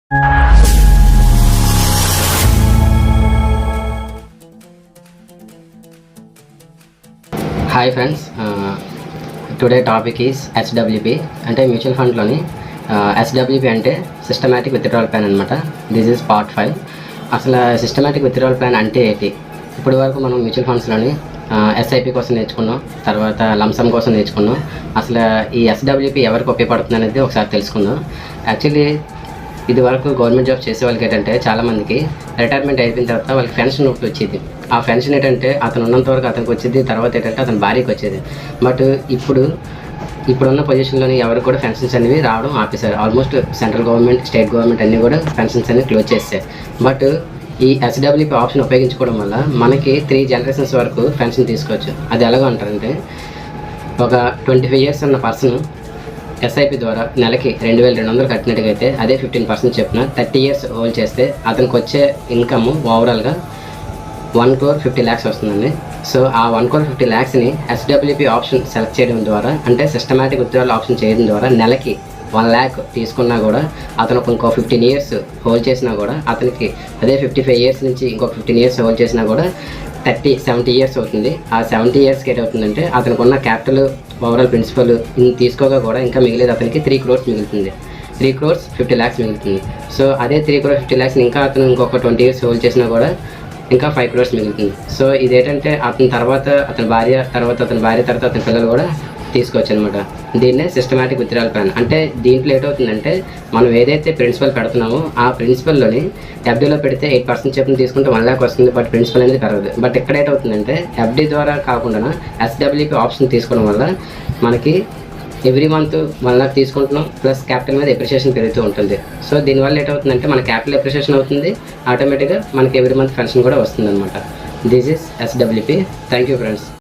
Hi friends, today topic is SWP అంటే mutual ఫండ్లోని SWP అంటే systematic withdrawal plan అనమాట. This is part 5. అసలు systematic withdrawal plan అంటే ఏంటి? ఇప్పటి వరకు మనం మ్యూచువల్ ఫండ్స్లోని SIP కోసం నేర్చుకున్నాం, తర్వాత లంసమ్ కోసం నేర్చుకున్నాం. అసలు ఈ SWP ఎవరికి ఉపయోగపడుతుంది అనేది ఒకసారి తెలుసుకుందాం. యాక్చువల్లీ ఇది వరకు గవర్నమెంట్ జాబ్ చేసే వాళ్ళకి ఏంటంటే చాలామందికి రిటైర్మెంట్ అయిపోయిన తర్వాత వాళ్ళకి పెన్షన్ ఒకటి వచ్చేది. ఆ పెన్షన్ ఏంటంటే అతను ఉన్నంత వరకు అతనికి వచ్చేది, తర్వాత ఏంటంటే అతని భార్యకి వచ్చేది. బట్ ఇప్పుడున్న పొజిషన్లోని ఎవరికి కూడా పెన్షన్స్ అనేవి రావడం ఆపేశారు. Almost central government, state government అన్నీ కూడా పెన్షన్స్ అనేవి క్లోజ్ చేస్తాయి. బట్ ఈ SWP ఆప్షన్ ఉపయోగించుకోవడం వల్ల మనకి 3 జనరేషన్స్ వరకు పెన్షన్ తీసుకోవచ్చు. అది ఎలాగో అంటారంటే, ఒక 25 years ఉన్న పర్సన్ SIP ద్వారా నెలకి 2200 కట్టినట్టుగైతే అదే 15% చెప్పిన 30 years హోల్డ్ చేస్తే అతనికి వచ్చే ఇన్కమ్ ఓవరాల్గా 1,50,00,000 వస్తుందండి. సో ఆ 1,50,00,000ని SWP ఆప్షన్ సెలెక్ట్ చేయడం ద్వారా, అంటే సిస్టమాటిక్ విత్డ్రావల్ ఆప్షన్ చేయడం ద్వారా నెలకి 1,00,000 తీసుకున్నా కూడా అతను ఇంకో 15 years హోల్డ్ చేసినా కూడా అతనికి అదే 55 years నుంచి ఇంకొక 15 years హోల్డ్ చేసినా కూడా 70 years అవుతుంది. ఆ 70 yearsకి ఏమవుతుందంటే అతనికి ఉన్న క్యాపిటల్, ఓవరాల్ ప్రిన్సిపల్ తీసుకోగా కూడా ఇంకా మిగిలేదు అతనికి 3 crores మిగులుతుంది. 3,50,00,000 మిగులుతుంది. సో అదే 3,50,00,000 ఇంకా అతను ఇంకొక 20 years హోల్డ్ చేసినా కూడా ఇంకా 5 crores మిగులుతుంది. సో ఇదేంటంటే అతని తర్వాత అతని భార్య తర్వాత అతని పిల్లలు కూడా తీసుకోవచ్చు అనమాట. దీన్నే సిస్టమాటిక్ విత్డ్రావల్ ప్లాన్ అంటే. దీంట్లో ఏంటవుతుందంటే మనం ఏదైతే ప్రిన్సిపల్ పెడుతున్నామో ఆ ప్రిన్సిపల్లోని FDలో పెడితే 8% చెప్పిన తీసుకుంటే 1,00,000 వస్తుంది. బట్ ప్రిన్సిపల్ అనేది పెరగదు. బట్ ఇక్కడ ఏంటవుతుందంటే FD ద్వారా కాకుండా SWP ఆప్షన్ తీసుకోవడం వల్ల మనకి ఎవ్రీ మంత్ 1,00,000 తీసుకుంటున్నాం, ప్లస్ క్యాపిటల్ మీద ఎప్రిషియేషన్ పెరుగుతూ ఉంటుంది. సో దీనివల్ల ఏంటవుతుందంటే మన క్యాపిటల్ ఎప్రిషియేషన్ అవుతుంది, ఆటోమేటిక్గా మనకి ఎవ్రీ మంత్ పెన్షన్ కూడా వస్తుంది అనమాట. This is SWP. Thank you friends.